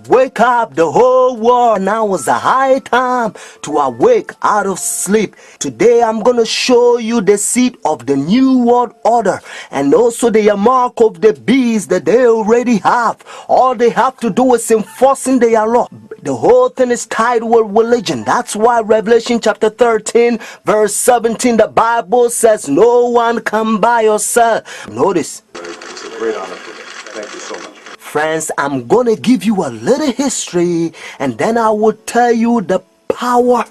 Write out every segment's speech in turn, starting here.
Wake up the whole world. Now is the high time to awake out of sleep. Today I'm going to show you the seed of the new world order and also the mark of the beast that they already have. All they have to do is enforcing their law. The whole thing is tied with religion. That's why Revelation chapter 13 verse 17, the Bible says no one can buy or sell. Notice. It's a great honor for me. Thank you so much. Friends, I'm going to give you a little history and then I will tell you the power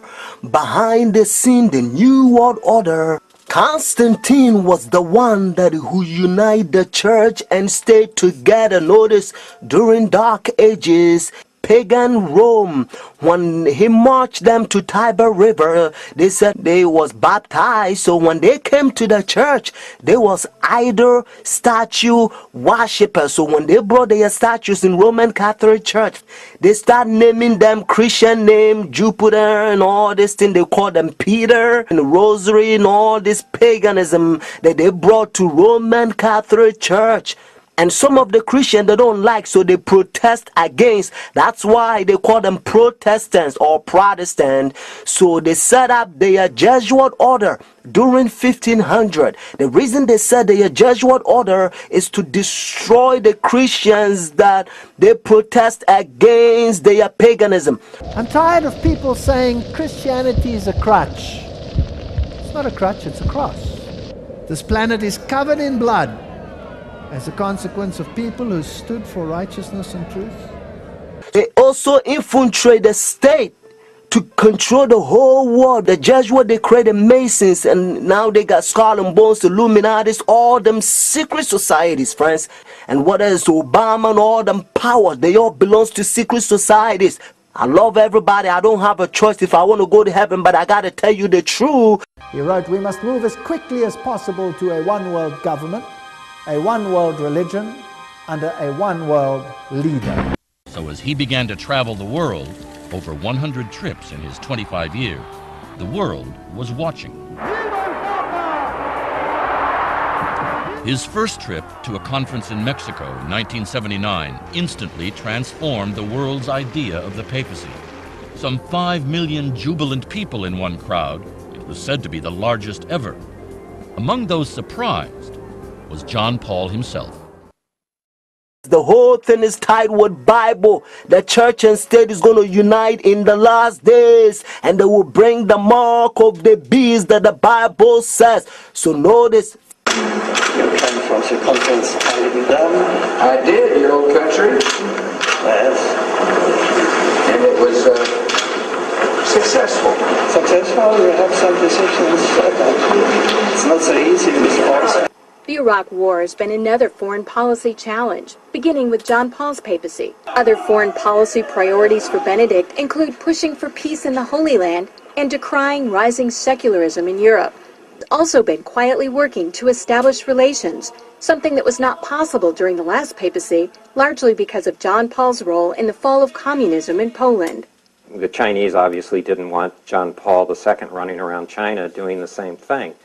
behind the scene, the new world order. Constantine was the one who united the church and stayed together. Notice, during dark ages, pagan Rome, when he marched them to Tiber River, they said they was baptized. So when they came to the church, they was idol statue worshippers. So when they brought their statues in Roman Catholic Church, they start naming them Christian name, Jupiter and all this thing. They call them Peter and Rosary and all this paganism that they brought to Roman Catholic Church. And some of the Christians they don't like, so they protest against. That's why they call them Protestants or Protestant. So they set up their Jesuit order during 1500. The reason they said their Jesuit order is to destroy the Christians that they protest against their paganism. I'm tired of people saying Christianity is a crutch. It's not a crutch, it's a cross. This planet is covered in blood as a consequence of people who stood for righteousness and truth. They also infiltrate the state to control the whole world. The Jesuits, they created Masons, and now they got Skull and Bones, Illuminatis, all them secret societies, friends. And what else? Obama and all them powers, they all belong to secret societies. I love everybody. I don't have a choice if I want to go to heaven, but I got to tell you the truth. He wrote, we must move as quickly as possible to a one-world government, a one-world religion, under a one-world leader. So as he began to travel the world, over 100 trips in his 25 years, the world was watching. His first trip to a conference in Mexico in 1979 instantly transformed the world's idea of the papacy. Some 5 million jubilant people in one crowd, it was said to be the largest ever. Among those surprised was John Paul himself. The whole thing is tied with Bible. The church and state is going to unite in the last days, and they will bring the mark of the beast that the Bible says. So notice. You came from the conference I did, your old country. Yes. And it was successful. Successful? You have some decisions. It's not so easy in this course. The Iraq War has been another foreign policy challenge, beginning with John Paul's papacy. Other foreign policy priorities for Benedict include pushing for peace in the Holy Land and decrying rising secularism in Europe. He's also been quietly working to establish relations, something that was not possible during the last papacy, largely because of John Paul's role in the fall of communism in Poland. The Chinese obviously didn't want John Paul II running around China doing the same thing.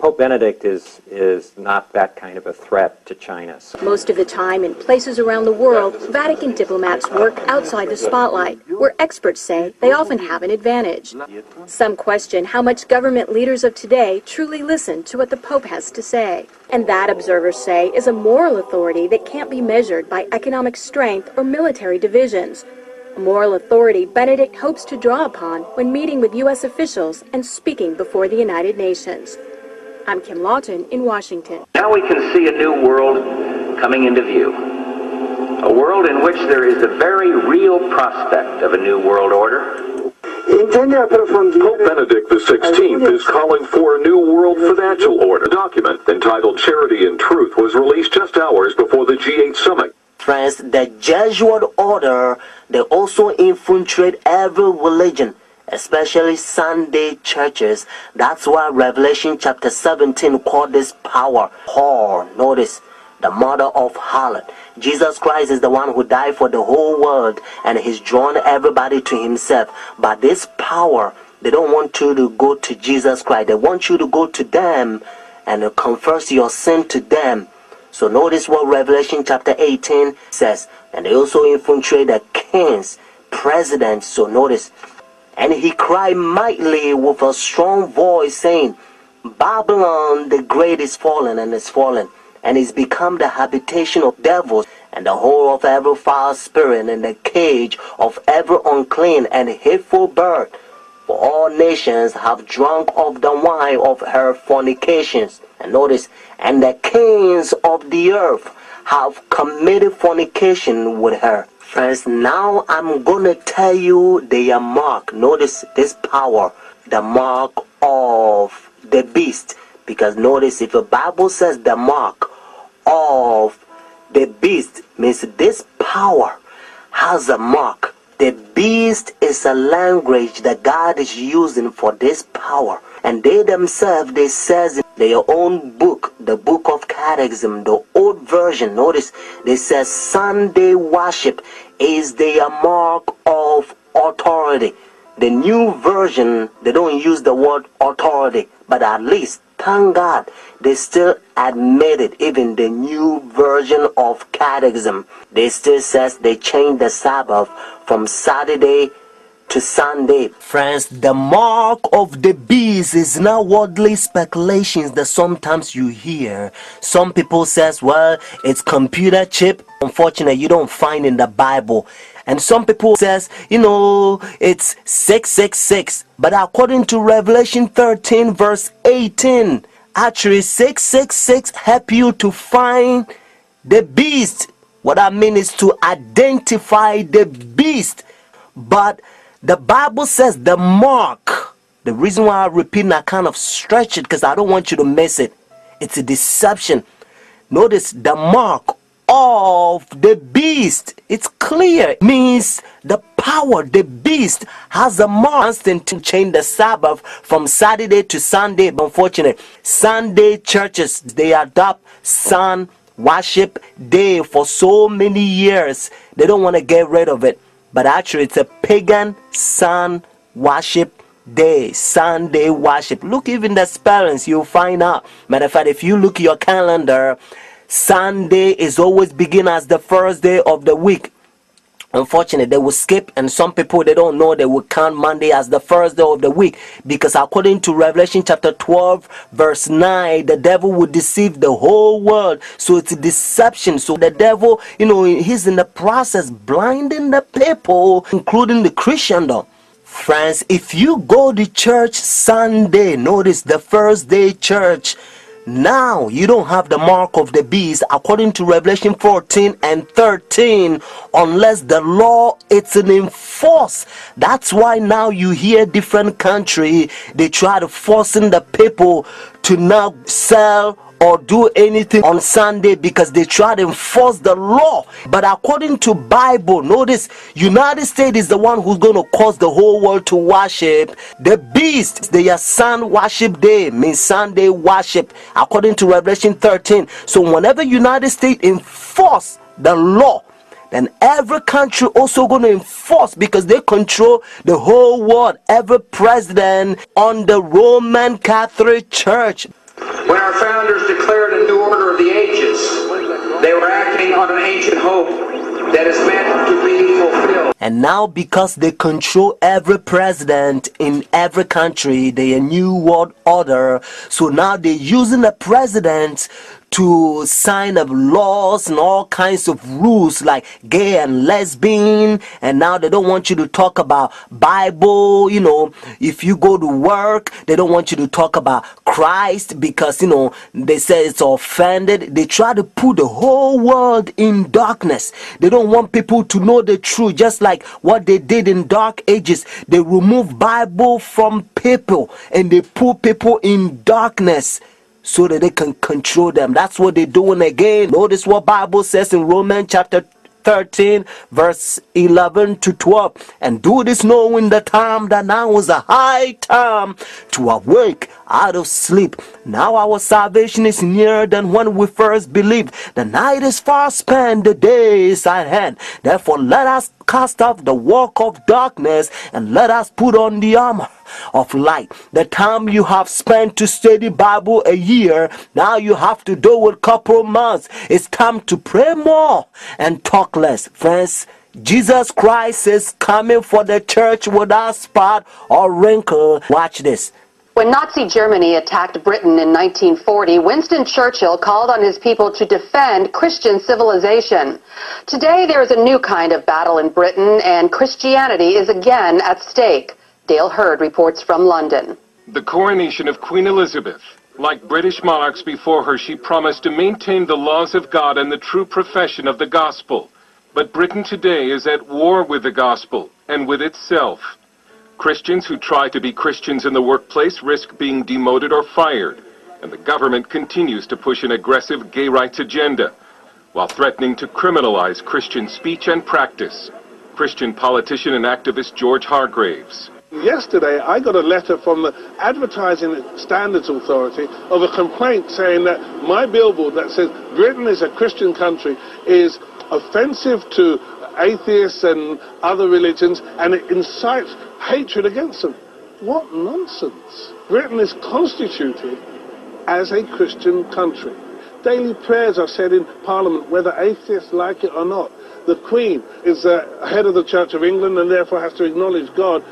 Pope Benedict is not that kind of a threat to China. Most of the time, in places around the world, Vatican diplomats work outside the spotlight, where experts say they often have an advantage. Some question how much government leaders of today truly listen to what the Pope has to say. And that, observers say, is a moral authority that can't be measured by economic strength or military divisions. A moral authority Benedict hopes to draw upon when meeting with U.S. officials and speaking before the United Nations. I'm Kim Lawton in Washington. Now we can see a new world coming into view. A world in which there is a very real prospect of a new world order. Pope Benedict XVI is calling for a new world financial order. A document entitled Charity and Truth was released just hours before the G8 summit. Friends, the Jesuit order, they also infiltrate every religion, especially Sunday churches. That's why Revelation chapter 17 called this power whore. Notice, the mother of harlot. Jesus Christ is the one who died for the whole world, and he's drawn everybody to himself. But this power, they don't want you to go to Jesus Christ. They want you to go to them and confess your sin to them. So notice what Revelation chapter 18 says. And they also infiltrate the kings, presidents. So notice, and he cried mightily with a strong voice, saying, Babylon the great is fallen, and is fallen, and is become the habitation of devils, and the hole of every foul spirit, and the cage of every unclean and hateful bird. For all nations have drunk of the wine of her fornications. And notice, and the kings of the earth have committed fornication with her. Friends, now I'm going to tell you their mark. Notice this power, the mark of the beast. Because notice, if the Bible says the mark of the beast, means this power has a mark. The beast is a language that God is using for this power. And they themselves, they says in their own book, the book of Catechism, the old version, notice, they says Sunday worship is their mark of authority. The new version, they don't use the word authority, but at least, thank God, they still admit it. Even the new version of Catechism, they still says they changed the Sabbath from Saturday to Sunday. Friends, the mark of the beast is not worldly speculations that sometimes you hear. Some people says, well, it's computer chip. Unfortunately, you don't find in the Bible. And some people says, it's 666. But according to Revelation 13 verse 18, actually 666 help you to find the beast. What I mean is to identify the beast. But the Bible says the mark. The reason why I repeat and I kind of stretch it, because I don't want you to miss it. It's a deception. Notice the mark of the beast. It's clear. It means the power, the beast has a mark. To change the Sabbath from Saturday to Sunday. But unfortunately, Sunday churches, they adopt sun worship day for so many years. They don't want to get rid of it. But actually, it's a pagan sun worship day, Sunday worship. Look, even the spellings, you'll find out. Matter of fact, if you look at your calendar, Sunday is always begin as the first day of the week. Unfortunately, they will skip, and some people, they don't know, they will count Monday as the first day of the week, because according to Revelation chapter 12 verse 9, the devil will deceive the whole world. So it's a deception. So the devil, he's in the process blinding the people, including the Christendom. Friends, if you go to church Sunday, notice the first day church, now you don't have the mark of the beast according to Revelation 14 and 13, unless the law is enforced. That's why now you hear different country, they try to forcing the people to now sell or do anything on Sunday, because they try to enforce the law. But according to Bible, notice, United States is the one who's going to cause the whole world to worship the beast. Their sun worship day means Sunday worship according to Revelation 13. So whenever United States enforce the law, then every country also going to enforce, because they control the whole world. Every president on the Roman Catholic Church. When our founders declared a new order of the ages, they were acting on an ancient hope that is meant to be fulfilled. And now, because they control every president in every country, their new world order, so now they're using the president to sign up laws and all kinds of rules like gay and lesbian. And now they don't want you to talk about Bible. If you go to work, they don't want you to talk about Christ, because they say it's offended. They try to put the whole world in darkness. They don't want people to know the truth, just like what they did in dark ages. They remove Bible from people and they put people in darkness so that they can control them. That's what they're doing again. Notice what Bible says in Romans chapter 13 verse 11 to 12. And do this knowing the time that now is a high time to awake out of sleep. Now our salvation is nearer than when we first believed. The night is far spent, the day is at hand. Therefore let us cast off the work of darkness and let us put on the armor of light. The time you have spent to study Bible a year, now you have to do it couple months. It's time to pray more and talk less. Friends, Jesus Christ is coming for the church without spot or wrinkle. Watch this. When Nazi Germany attacked Britain in 1940, Winston Churchill called on his people to defend Christian civilization. Today there is a new kind of battle in Britain, and Christianity is again at stake. Dale Hurd reports from London. The coronation of Queen Elizabeth. Like British monarchs before her, she promised to maintain the laws of God and the true profession of the gospel. But Britain today is at war with the gospel and with itself. Christians who try to be Christians in the workplace risk being demoted or fired, and the government continues to push an aggressive gay rights agenda, while threatening to criminalize Christian speech and practice. Christian politician and activist George Hargraves. Yesterday, I got a letter from the Advertising Standards Authority of a complaint saying that my billboard that says Britain is a Christian country is offensive to atheists and other religions, and it incites hatred against them. What nonsense. Britain is constituted as a Christian country. Daily prayers are said in Parliament, whether atheists like it or not. The Queen is the head of the Church of England and therefore has to acknowledge God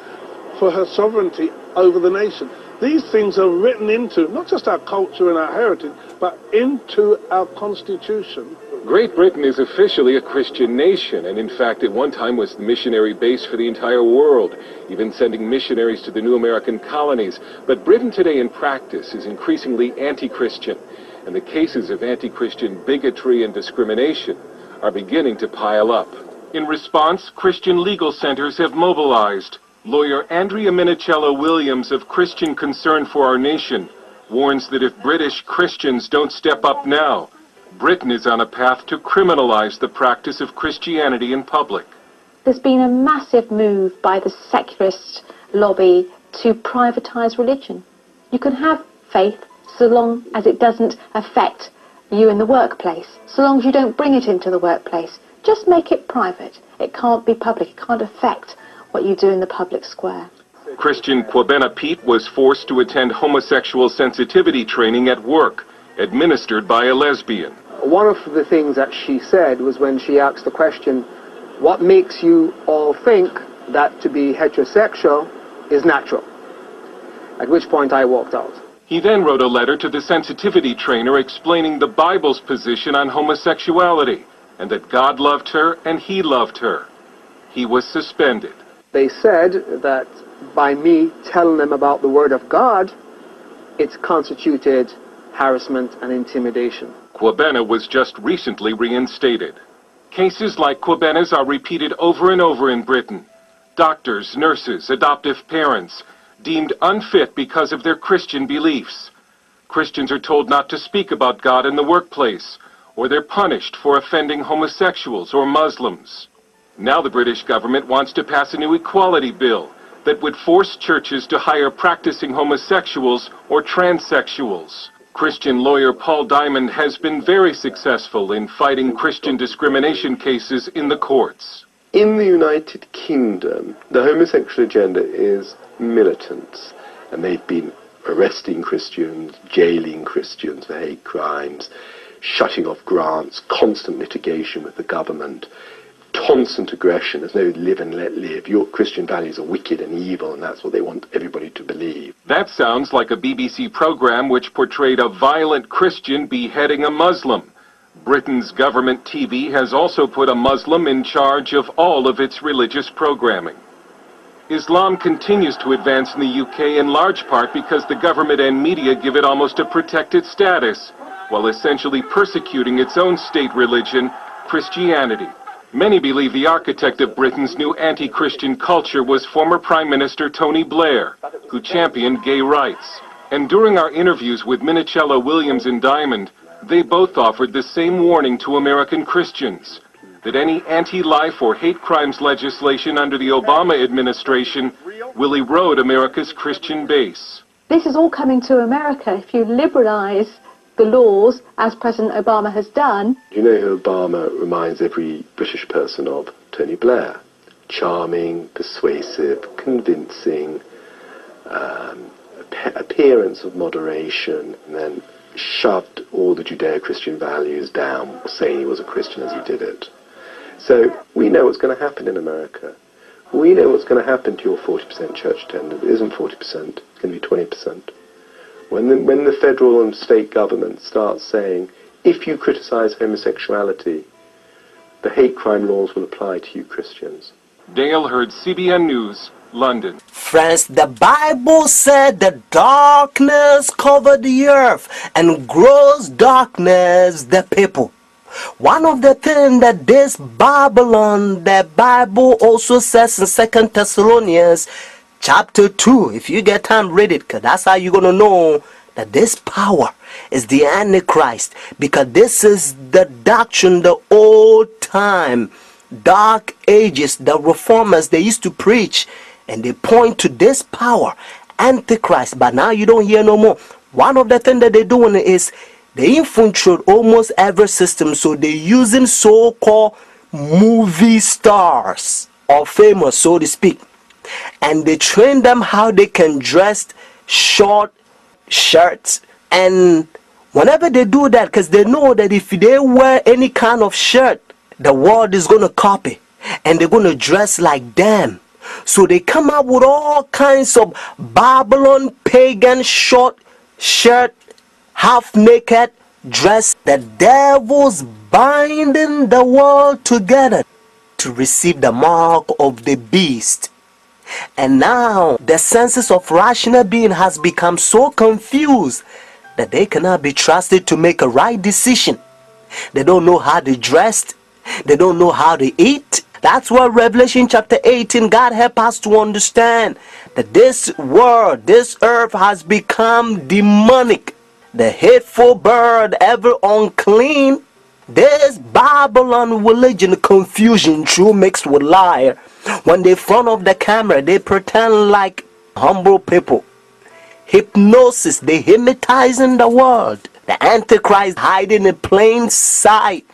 for her sovereignty over the nation. These things are written into not just our culture and our heritage, but into our constitution. Great Britain is officially a Christian nation, and in fact at one time was the missionary base for the entire world, even sending missionaries to the new American colonies. But Britain today in practice is increasingly anti-Christian, and the cases of anti-Christian bigotry and discrimination are beginning to pile up. In response, Christian legal centers have mobilized. Lawyer Andrea Minicello Williams of Christian Concern for Our Nation warns that if British Christians don't step up now, Britain is on a path to criminalize the practice of Christianity in public. There's been a massive move by the secularist lobby to privatise religion. You can have faith so long as it doesn't affect you in the workplace, so long as you don't bring it into the workplace. Just make it private. It can't be public. It can't affect what you do in the public square. Christian Kwabena Pete was forced to attend homosexual sensitivity training at work, administered by a lesbian. One of the things that she said was when she asked the question, what makes you all think that to be heterosexual is natural? At which point I walked out. He then wrote a letter to the sensitivity trainer explaining the Bible's position on homosexuality, and that God loved her and he loved her. He was suspended. They said that by me telling them about the Word of God, it's constituted harassment and intimidation. Kwabena was just recently reinstated. Cases like Kwabena's are repeated over and over in Britain. Doctors, nurses, adoptive parents, deemed unfit because of their Christian beliefs. Christians are told not to speak about God in the workplace, or they're punished for offending homosexuals or Muslims. Now the British government wants to pass a new equality bill that would force churches to hire practicing homosexuals or transsexuals. Christian lawyer Paul Diamond has been very successful in fighting Christian discrimination cases in the courts. In the United Kingdom, the homosexual agenda is militant, and they've been arresting Christians, jailing Christians for hate crimes, shutting off grants, constant litigation with the government, constant aggression. There's no live and let live. Your Christian values are wicked and evil, and that's what they want everybody to believe. That sounds like a BBC program which portrayed a violent Christian beheading a Muslim. Britain's government TV has also put a Muslim in charge of all of its religious programming. Islam continues to advance in the UK in large part because the government and media give it almost a protected status, while essentially persecuting its own state religion, Christianity. Many believe the architect of Britain's new anti-Christian culture was former Prime Minister Tony Blair, who championed gay rights. And during our interviews with Minicello Williams and Diamond, they both offered the same warning to American Christians, that any anti-life or hate crimes legislation under the Obama administration will erode America's Christian base. This is all coming to America. If you liberalize the laws, as President Obama has done. You know who Obama reminds every British person of? Tony Blair. Charming, persuasive, convincing, appearance of moderation, and then shoved all the Judeo-Christian values down, saying he was a Christian as he did it. So we know what's going to happen in America. We know what's going to happen to your 40% church attendance. It isn't 40%, it's going to be 20%. When the federal and state government starts saying, if you criticize homosexuality, the hate crime laws will apply to you Christians. Dale Hurd, CBN News, London. Friends, the Bible said the darkness covered the earth and gross darkness the people. One of the things that this Babylon, the Bible also says in 2 Thessalonians chapter 2, if you get time, read it, because that's how you're going to know that this power is the Antichrist, because this is the doctrine, the old time, dark ages, the reformers, they used to preach, and they point to this power, Antichrist, but now you don't hear no more. One of the things that they're doing is they infiltrate almost every system, so they're using so-called movie stars, or famous, so to speak, and they train them how they can dress short shirts. And whenever they do that, because they know that if they wear any kind of shirt, the world is going to copy, and they're going to dress like them. So they come up with all kinds of Babylon pagan short shirt, half naked dress. The devil's binding the world together to receive the mark of the beast. And now the senses of rational being has become so confused that they cannot be trusted to make a right decision. They don't know how they dressed. They don't know how to eat. That's why Revelation chapter 18, God help us to understand that this world, this earth has become demonic. The hateful bird, ever unclean. This Babylon religion, confusion, true mixed with liar. When they front of the camera, they pretend like humble people. Hypnosis, they hypnotizing the world. The Antichrist hiding in plain sight.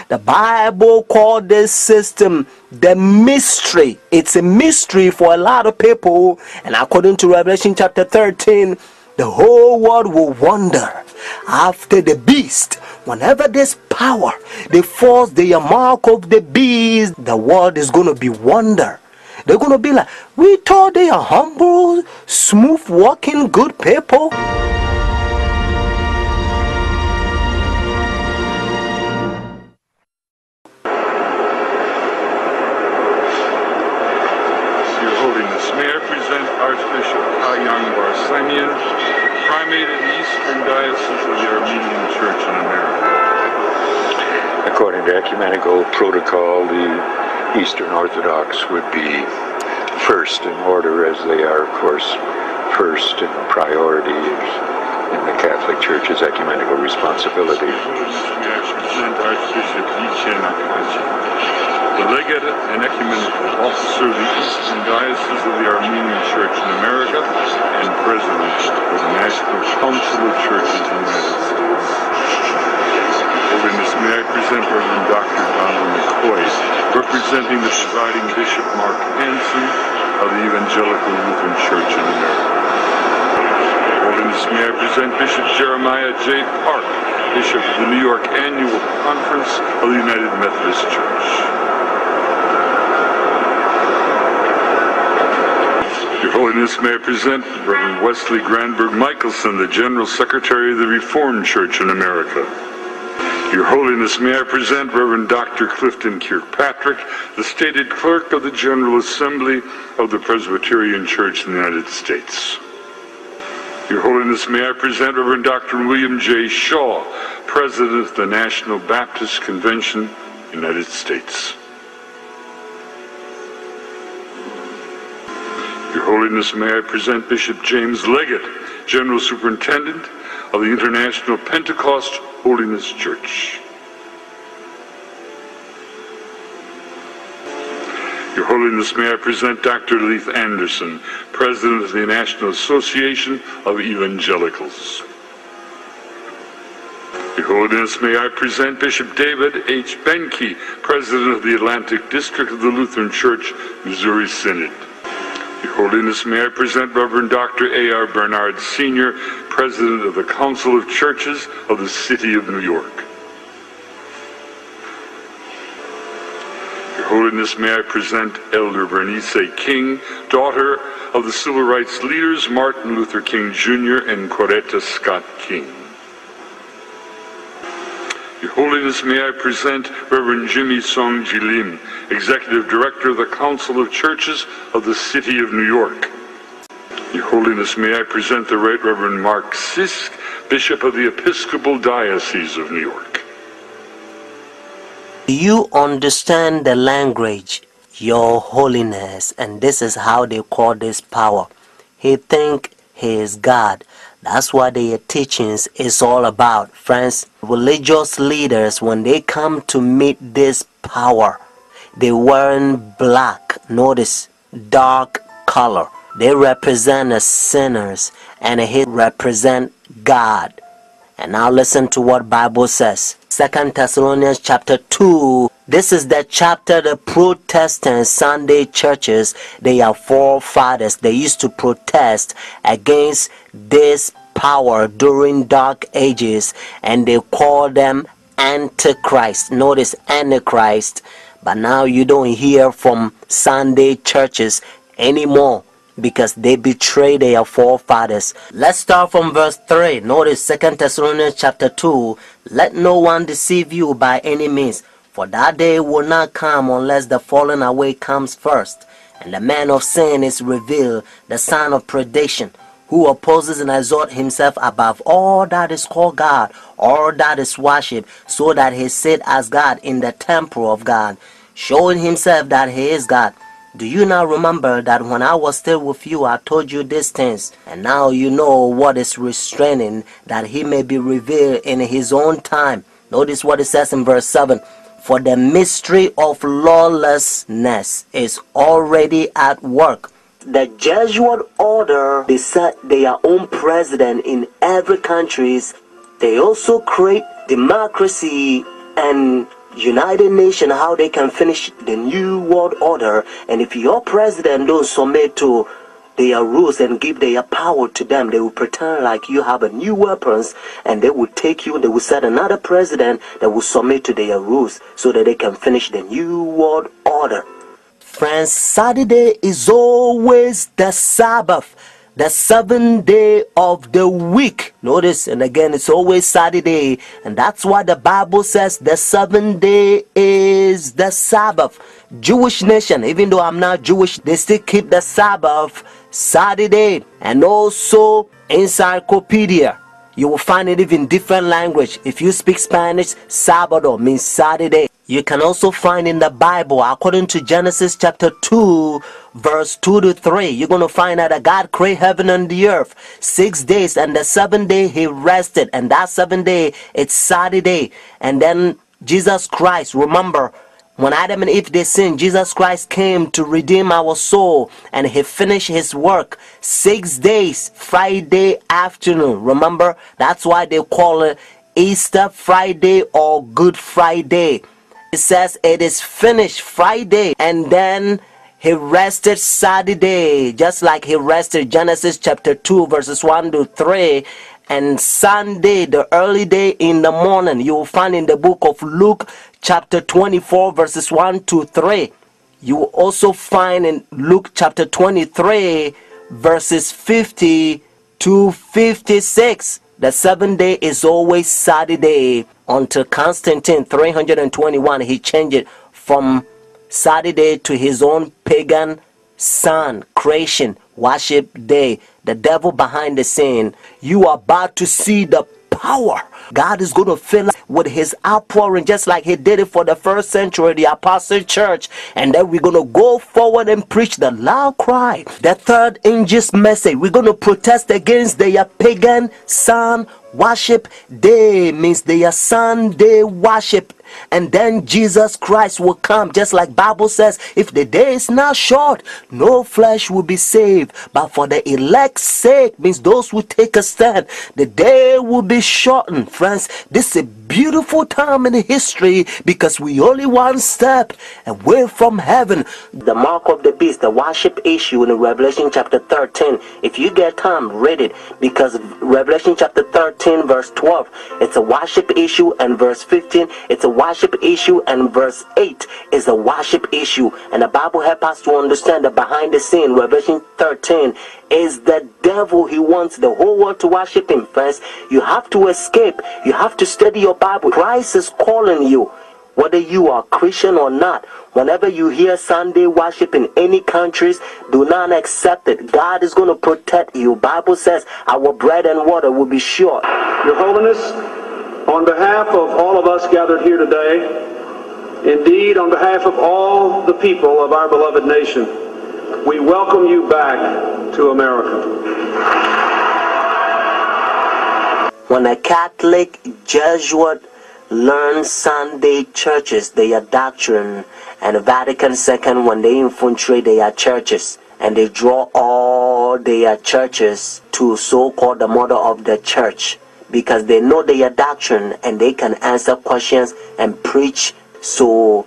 The Bible called this system the mystery. It's a mystery for a lot of people. And according to Revelation chapter 13, the whole world will wonder after the beast. Whenever this power, they force the mark of the beast, the world is going to be wonder. They're going to be like, we thought they are humble, smooth walking, good people. Your Holiness, may I present Archbishop Kayang Barsamian, Primate of the Eastern Diocese of the Armenian Church in America. According to ecumenical protocol, the Eastern Orthodox would be first in order, as they are, of course, first in priority in the Catholic Church's ecumenical responsibility. May I present Archbishop Yichen Akachi, the Legate and Ecumenical Officer of the Eastern Diocese of the Armenian Church in America and President of the National Council of Churches in the United States. Holiness, may I present Reverend Dr. Donald McCoy, representing the presiding Bishop Mark Hansen of the Evangelical Lutheran Church in America. Holiness, may I present Bishop Jeremiah J. Park, Bishop of the New York Annual Conference of the United Methodist Church. Your Holiness, may I present Reverend Wesley Granberg Michelson, the General Secretary of the Reformed Church in America. Your Holiness, may I present Reverend Dr. Clifton Kirkpatrick, the stated clerk of the General Assembly of the Presbyterian Church in the United States. Your Holiness, may I present Reverend Dr. William J. Shaw, President of the National Baptist Convention, United States. Your Holiness, may I present Bishop James Leggett, General Superintendent of the International Pentecost Holiness Church. Your Holiness, may I present Dr. Leith Anderson, President of the National Association of Evangelicals. Your Holiness, may I present Bishop David H. Benke, President of the Atlantic District of the Lutheran Church, Missouri Synod. Your Holiness, may I present Reverend Dr. A.R. Bernard Sr., President of the Council of Churches of the City of New York. Your Holiness, may I present Elder Bernice King, daughter of the civil rights leaders Martin Luther King Jr. and Coretta Scott King. Your Holiness, may I present Reverend Jimmy Song Jilim, Executive Director of the Council of Churches of the City of New York. Your Holiness, may I present the Right Reverend Mark Sisk, Bishop of the Episcopal Diocese of New York. Do you understand the language, Your Holiness? And this is how they call this power. He think he is God. That's what their teachings is all about. Friends, religious leaders, when they come to meet this power, they wearing black. Notice, dark color. They represent the sinners, and he represent God. And now listen to what Bible says. 2 Thessalonians chapter 2. This is the chapter the Protestant Sunday churches, they are forefathers. They used to protest against this power during dark ages, and they call them Antichrist. Notice, Antichrist. But now you don't hear from Sunday churches anymore, because they betray their forefathers. Let's start from verse 3. Notice 2 Thessalonians chapter 2. Let no one deceive you by any means, for that day will not come unless the falling away comes first, and the man of sin is revealed, the son of perdition, who opposes and exalts himself above all that is called God, all that is worshipped, so that he sit as God in the temple of God, showing himself that he is God. Do you not remember that when I was still with you, I told you these things? And now you know what is restraining, that he may be revealed in his own time. Notice what it says in verse 7. For the mystery of lawlessness is already at work. The Jesuit order, they set their own president in every country. They also create democracy and United Nations, how they can finish the new world order. And if your president don't submit to their rules and give their power to them, they will pretend like you have a new weapons, and they will take you, they will set another president that will submit to their rules so that they can finish the new world order. Friends, Saturday is always the Sabbath, the 7th day of the week. Notice, and again, it's always Saturday, and that's why the Bible says the 7th day is the Sabbath. Jewish nation, even though I'm not Jewish, they still keep the Sabbath Saturday. And also encyclopedia, you will find it even different language. If you speak Spanish, Sábado means Saturday. You can also find in the Bible, according to Genesis chapter 2, verse 2 to 3, you're going to find out that God created heaven and the earth 6 days, and the 7th day he rested, and that 7th day, it's Saturday. And then Jesus Christ, remember, when Adam and Eve they sinned, Jesus Christ came to redeem our soul, and he finished his work 6 days, Friday afternoon. Remember, that's why they call it Easter Friday or Good Friday. It says it is finished Friday, and then he rested Saturday, just like he rested Genesis chapter 2 verses 1 to 3. And Sunday, the early day in the morning, you will find in the book of Luke chapter 24 verses 1 to 3. You will also find in Luke chapter 23 verses 50 to 56. The 7th day is always Saturday until Constantine 321. He changed it from Saturday to his own pagan sun creation worship day. The devil behind the scene. You are about to see the power. God is going to fill us with his outpouring, just like he did it for the first century, the apostle church. And then we're going to go forward and preach the loud cry, the third angel's message. We're going to protest against their pagan sun Worship day means their Sunday worship. And then Jesus Christ will come, just like Bible says, if the day is not short, no flesh will be saved. But for the elect's sake, means those who take a stand, the day will be shortened. Friends, this is a beautiful time in history because we only one step away from heaven. The mark of the beast, the worship issue in Revelation chapter 13. If you get time, read it, because Revelation chapter 13 verse 12, it's a worship issue, and verse 15, it's a worship issue, and verse 8 is a worship issue. And the Bible helps us to understand that behind the scene, Revelation 13 is the devil. He wants the whole world to worship him. Friends, you have to escape. You have to study your Bible. Christ is calling you, whether you are Christian or not. Whenever you hear Sunday worship in any countries, do not accept it. God is going to protect you. Bible says our bread and water will be sure. Your Holiness, on behalf of all of us gathered here today, indeed on behalf of all the people of our beloved nation, we welcome you back to America. When a Catholic Jesuit learns Sunday churches, their doctrine, and Vatican II, when they infiltrate their churches, and they draw all their churches to so-called the mother of the church, because they know their doctrine and they can answer questions and preach. So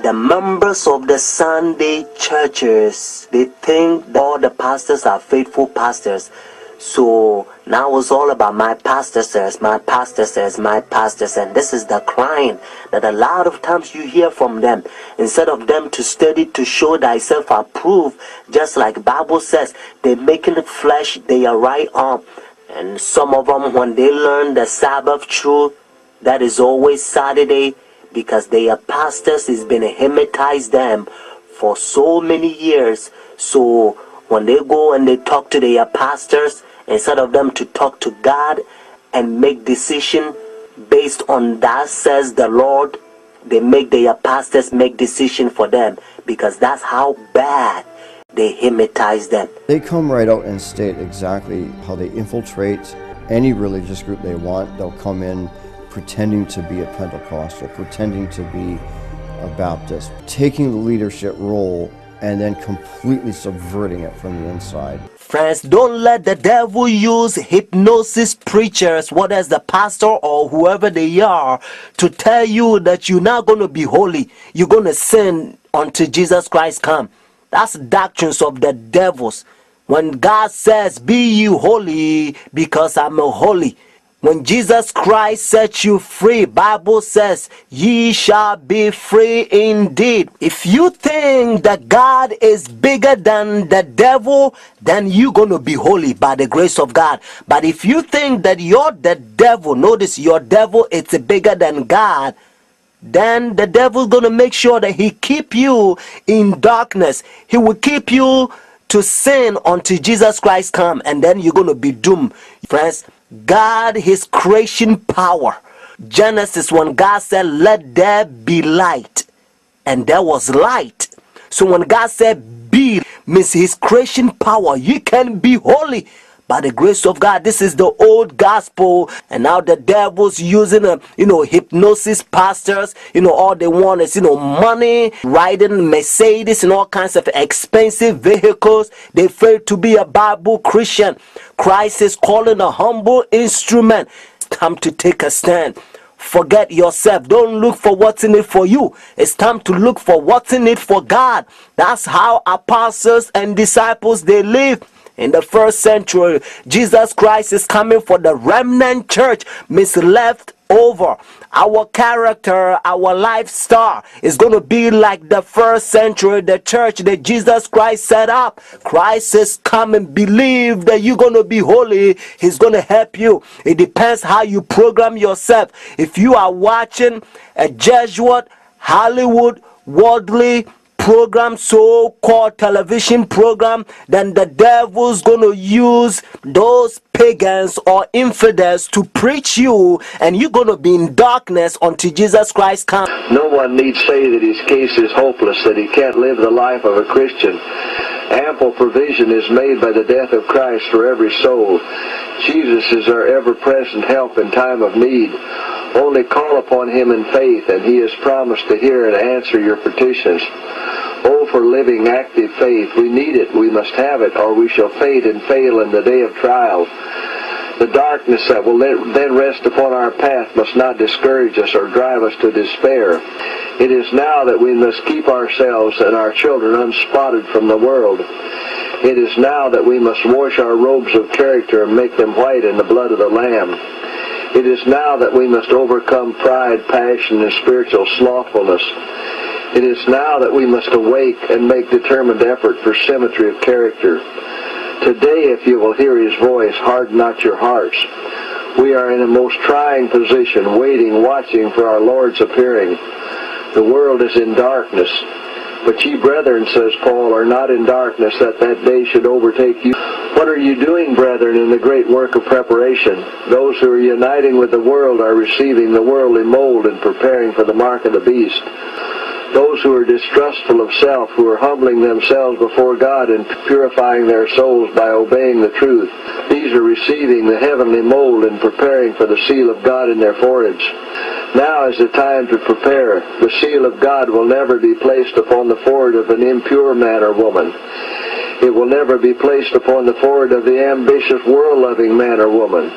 the members of the Sunday churches, they think that all the pastors are faithful pastors. So now it's all about my pastor says, my pastor says, my pastor says. And this is the crying that a lot of times you hear from them. Instead of them to study to show thyself approved, just like Bible says, they making the flesh their right arm. And some of them, when they learn the Sabbath truth, that is always Saturday, because their pastors has been hypnotized them for so many years. So when they go and they talk to their pastors, instead of them to talk to God and make decision based on that says the Lord, they make their pastors make decision for them, because that's how bad they hypnotize them. They come right out and state exactly how they infiltrate any religious group they want. They'll come in pretending to be a Pentecostal, pretending to be a Baptist, taking the leadership role and then completely subverting it from the inside. Friends, don't let the devil use hypnosis preachers, whether it's the pastor or whoever they are, to tell you that you're not going to be holy. You're going to sin until Jesus Christ comes. That's doctrines of the devils. When God says, be you holy because I'm holy. When Jesus Christ sets you free, Bible says, ye shall be free indeed. If you think that God is bigger than the devil, then you're going to be holy by the grace of God. But if you think that you're the devil, notice your devil is bigger than God, then the devil's going to make sure that he keep you in darkness. He will keep you to sin until Jesus Christ come, and then you're going to be doomed. Friends, God, his creation power. Genesis, when God said, let there be light, and there was light. So when God said be, means his creation power. You can be holy by the grace of God. This is the old gospel, and now the devil's using hypnosis pastors. All they want is money, riding Mercedes and all kinds of expensive vehicles. They fail to be a Bible Christian. Christ is calling a humble instrument. It's time to take a stand. Forget yourself. Don't look for what's in it for you. It's time to look for what's in it for God. That's how apostles and disciples they live. In the first century, Jesus Christ is coming for the remnant church, means left over. Our character, our lifestyle is going to be like the first century, the church that Jesus Christ set up. Christ is coming. Believe that you're going to be holy. He's going to help you. It depends how you program yourself. If you are watching a Jesuit, Hollywood, worldly program, so-called television program, then the devil's gonna use those pagans or infidels to preach you, and you're gonna be in darkness until Jesus Christ comes. No one need say that his case is hopeless, that he can't live the life of a Christian. Ample provision is made by the death of Christ for every soul. Jesus is our ever-present help in time of need. Only call upon him in faith, and he has promised to hear and answer your petitions. Oh, for living, active faith. We need it, we must have it, or we shall fade and fail in the day of trial. The darkness that will then rest upon our path must not discourage us or drive us to despair. It is now that we must keep ourselves and our children unspotted from the world. It is now that we must wash our robes of character and make them white in the blood of the Lamb. It is now that we must overcome pride, passion, and spiritual slothfulness. It is now that we must awake and make determined effort for symmetry of character. Today, if you will hear his voice, harden not your hearts. We are in a most trying position, waiting, watching for our Lord's appearing. The world is in darkness. But ye, brethren, says Paul, are not in darkness, that that day should overtake you. What are you doing, brethren, in the great work of preparation? Those who are uniting with the world are receiving the worldly mold and preparing for the mark of the beast. Those who are distrustful of self, who are humbling themselves before God and purifying their souls by obeying the truth, these are receiving the heavenly mold and preparing for the seal of God in their foreheads. Now is the time to prepare. The seal of God will never be placed upon the forehead of an impure man or woman. It will never be placed upon the forehead of the ambitious, world-loving man or woman.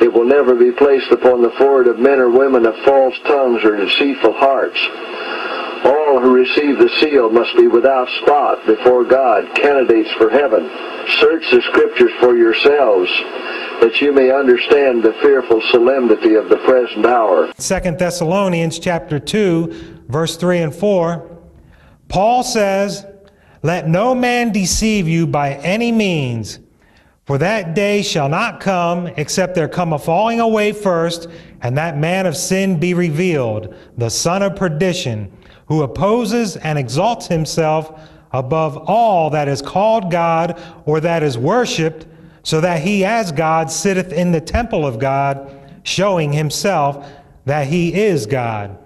It will never be placed upon the forehead of men or women of false tongues or deceitful hearts. All who receive the seal must be without spot before God, candidates for heaven. Search the Scriptures for yourselves, that you may understand the fearful solemnity of the present hour. 2 Thessalonians chapter 2, verse 3 and 4, Paul says, "Let no man deceive you by any means, for that day shall not come, except there come a falling away first, and that man of sin be revealed, the son of perdition, who opposes and exalts himself above all that is called God or that is worshipped, so that he as God sitteth in the temple of God, showing himself that he is God."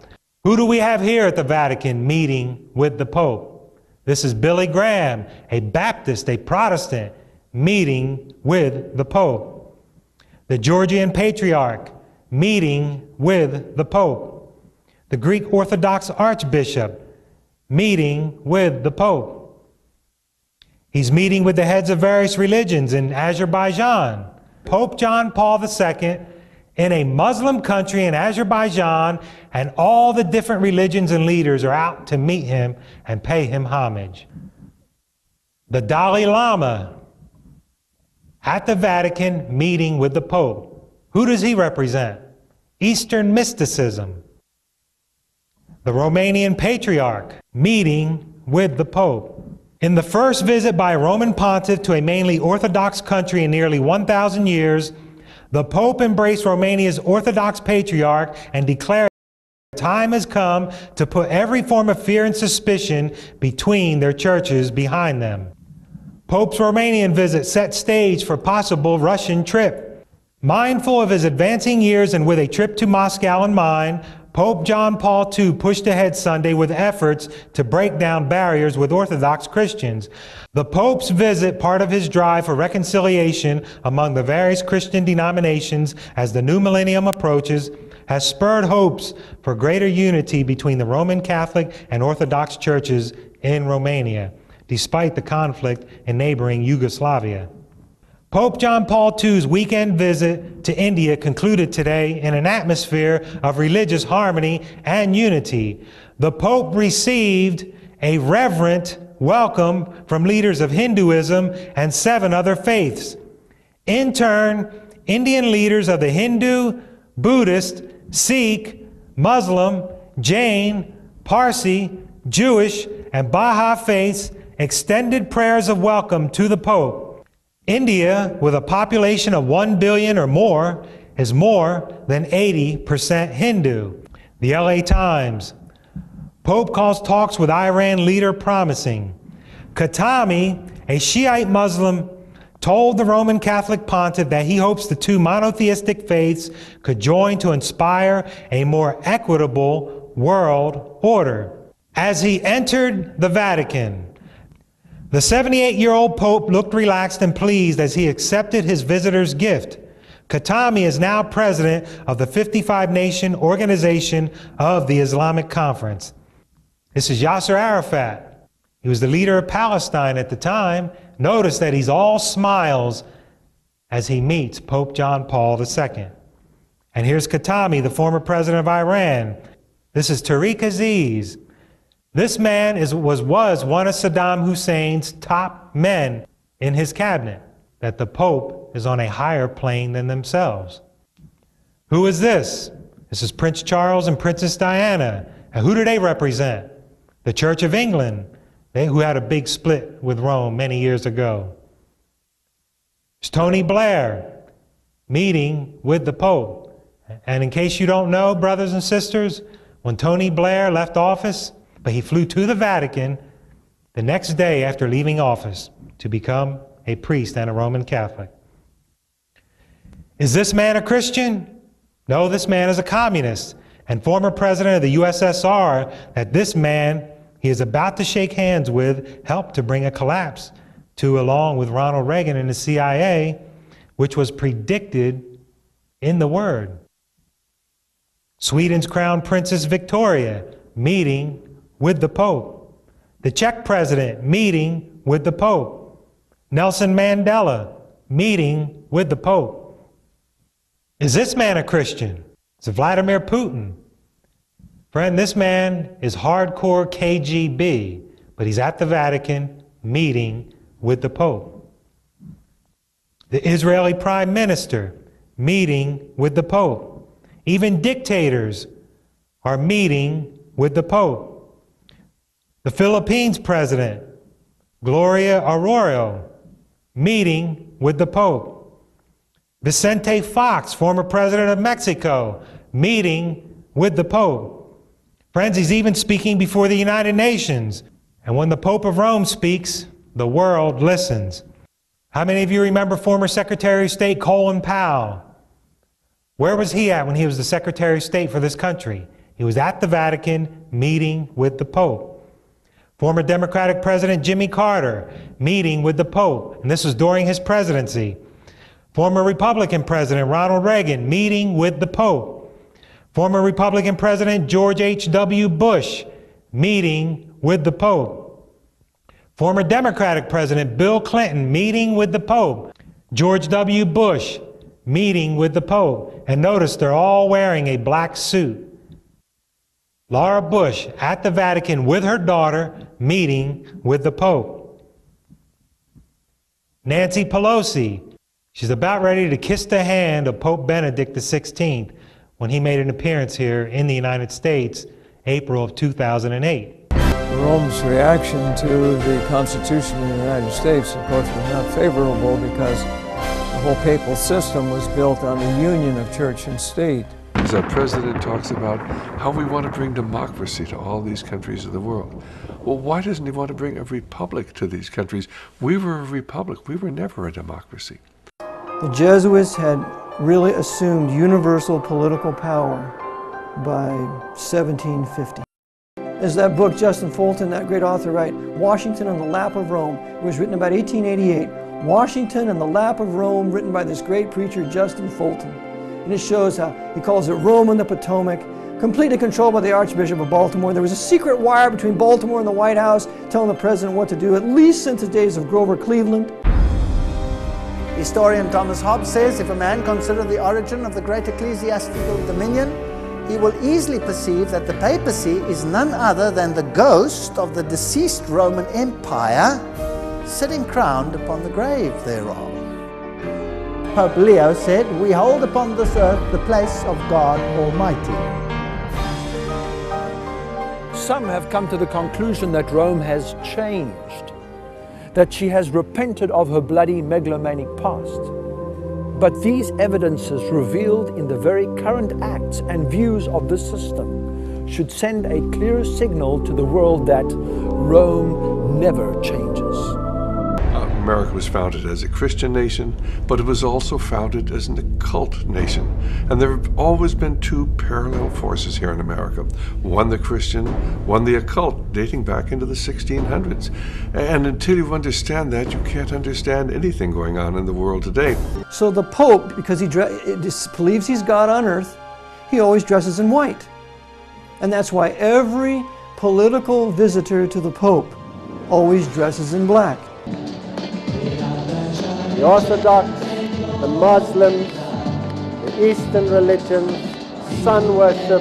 Who do we have here at the Vatican meeting with the Pope? This is Billy Graham, a Baptist, a Protestant, meeting with the Pope. The Georgian Patriarch meeting with the Pope. The Greek Orthodox Archbishop meeting with the Pope. He's meeting with the heads of various religions in Azerbaijan. Pope John Paul II in a Muslim country in Azerbaijan, and all the different religions and leaders are out to meet him and pay him homage. The Dalai Lama at the Vatican meeting with the Pope. Who does he represent? Eastern mysticism. The Romanian Patriarch meeting with the Pope. In the first visit by a Roman pontiff to a mainly Orthodox country in nearly 1,000 years, the Pope embraced Romania's Orthodox Patriarch and declared the time has come to put every form of fear and suspicion between their churches behind them. Pope's Romanian visit set stage for possible Russian trip. Mindful of his advancing years and with a trip to Moscow in mind, Pope John Paul II pushed ahead Sunday with efforts to break down barriers with Orthodox Christians. The Pope's visit, part of his drive for reconciliation among the various Christian denominations as the new millennium approaches, has spurred hopes for greater unity between the Roman Catholic and Orthodox churches in Romania, despite the conflict in neighboring Yugoslavia. Pope John Paul II's weekend visit to India concluded today in an atmosphere of religious harmony and unity. The Pope received a reverent welcome from leaders of Hinduism and 7 other faiths. In turn, Indian leaders of the Hindu, Buddhist, Sikh, Muslim, Jain, Parsi, Jewish, and Baha'i faiths extended prayers of welcome to the Pope. India, with a population of 1 billion or more, is more than 80% Hindu. The LA Times. Pope calls talks with Iran leader promising. Khatami, a Shiite Muslim, told the Roman Catholic pontiff that he hopes the 2 monotheistic faiths could join to inspire a more equitable world order. As he entered the Vatican, The 78-year-old Pope looked relaxed and pleased as he accepted his visitor's gift. Khatami is now president of the 55-nation Organization of the Islamic Conference. This is Yasser Arafat. He was the leader of Palestine at the time. Notice that he's all smiles as he meets Pope John Paul II. And here's Khatami, the former president of Iran. This is Tariq Aziz. This man was one of Saddam Hussein's top men in his cabinet, that the Pope is on a higher plane than themselves. Who is this? This is Prince Charles and Princess Diana. And who do they represent? The Church of England, who had a big split with Rome many years ago. It's Tony Blair meeting with the Pope. And in case you don't know, brothers and sisters, when Tony Blair left office, but he flew to the Vatican the next day after leaving office to become a priest and a Roman Catholic. Is this man a Christian? No, this man is a communist and former president of the USSR. That this man he is about to shake hands with helped to bring a collapse to, along with Ronald Reagan and the CIA, which was predicted in the Word. Sweden's Crown Princess Victoria meeting with the Pope. The Czech president meeting with the Pope. Nelson Mandela meeting with the Pope. Is this man a Christian? It's Vladimir Putin. Friend, this man is hardcore KGB, but he's at the Vatican meeting with the Pope. The Israeli Prime Minister meeting with the Pope. Even dictators are meeting with the Pope. The Philippines President, Gloria Arroyo, meeting with the Pope. Vicente Fox, former president of Mexico, meeting with the Pope. Friends, he's even speaking before the United Nations. And when the Pope of Rome speaks, the world listens. How many of you remember former Secretary of State Colin Powell? Where was he at when he was the Secretary of State for this country? He was at the Vatican meeting with the Pope. Former Democratic President Jimmy Carter meeting with the Pope, and this was during his presidency. Former Republican President Ronald Reagan meeting with the Pope. Former Republican President George H.W. Bush meeting with the Pope. Former Democratic President Bill Clinton meeting with the Pope. George W. Bush meeting with the Pope. And notice they're all wearing a black suit. Laura Bush at the Vatican with her daughter meeting with the Pope. Nancy Pelosi, she's about ready to kiss the hand of Pope Benedict XVI when he made an appearance here in the United States, April of 2008. Rome's reaction to the Constitution of the United States, of course, was not favorable because the whole papal system was built on the union of church and state. As our president talks about how we want to bring democracy to all these countries of the world. Well, why doesn't he want to bring a republic to these countries? We were a republic. We were never a democracy. The Jesuits had really assumed universal political power by 1750. As that book, Justin Fulton, that great author, writes, Washington on the Lap of Rome. It was written about 1888. Washington on the Lap of Rome, written by this great preacher, Justin Fulton. And it shows how he calls it Rome on the Potomac, completely controlled by the Archbishop of Baltimore. There was a secret wire between Baltimore and the White House telling the president what to do, at least since the days of Grover Cleveland. Historian Thomas Hobbes says, if a man consider the origin of the great ecclesiastical dominion, he will easily perceive that the papacy is none other than the ghost of the deceased Roman Empire sitting crowned upon the grave thereof. Pope Leo said, we hold upon this earth the place of God Almighty. Some have come to the conclusion that Rome has changed, that she has repented of her bloody megalomanic past. But these evidences revealed in the very current acts and views of this system should send a clear signal to the world that Rome never changes. America was founded as a Christian nation, but it was also founded as an occult nation. And there have always been two parallel forces here in America. One the Christian, one the occult, dating back into the 1600s. And until you understand that, you can't understand anything going on in the world today. So the Pope, because he believes he's God on earth, he always dresses in white. And that's why every political visitor to the Pope always dresses in black. The Orthodox, the Muslims, the Eastern religions, sun worship,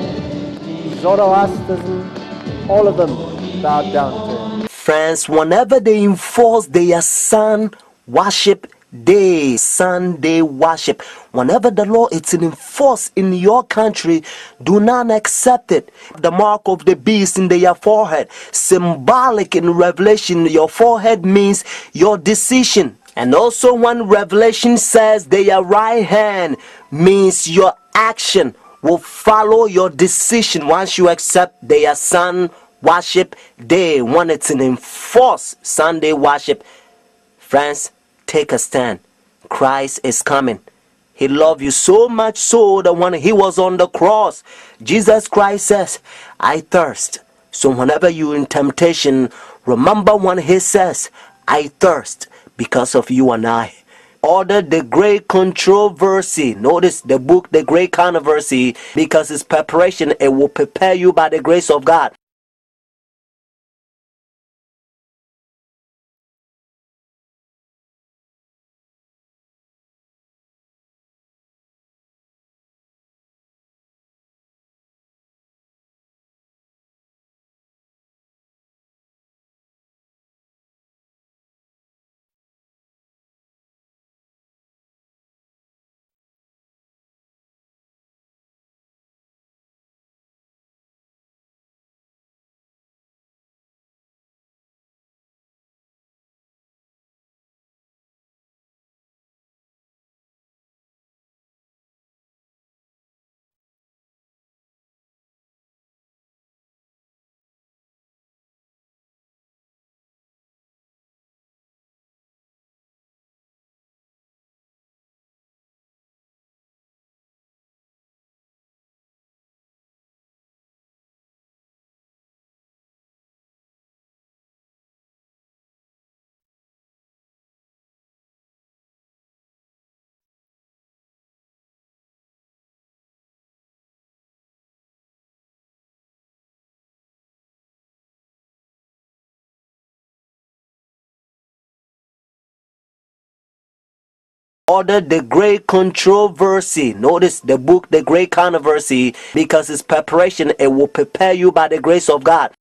Zoroastrianism, all of them bow down to him. Friends, whenever they enforce their sun worship day, Sunday worship, whenever the law is enforced in your country, do not accept it. The mark of the beast in their forehead, symbolic in Revelation, your forehead means your decision. And also when Revelation says their right hand means your action will follow your decision once you accept their sun worship day, when it's an enforced Sunday worship. Friends, take a stand. Christ is coming. He loved you so much so that when he was on the cross, Jesus Christ says, I thirst. So whenever you're in temptation, remember when he says, I thirst because of you and I. Order the Great Controversy. Notice the book, The Great Controversy, because it's preparation. It will prepare you by the grace of God. Order the Great Controversy. Notice the book, The Great Controversy, because it's preparation. It will prepare you by the grace of God.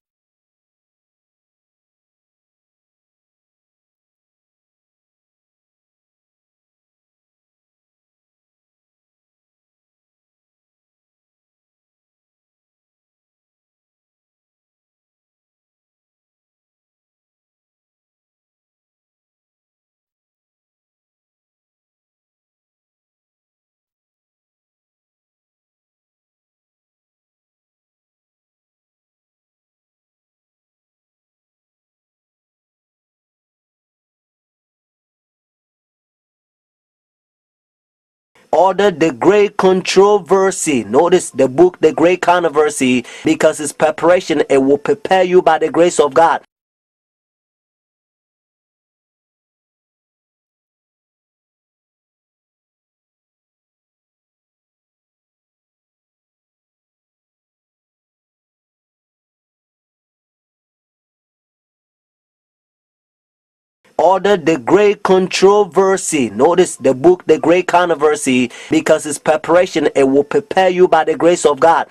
Order the Great Controversy. Notice the book, The Great Controversy, because it's preparation. It will prepare you by the grace of God. Order the Great Controversy. Notice the book, The Great Controversy, because it's preparation. It will prepare you by the grace of God.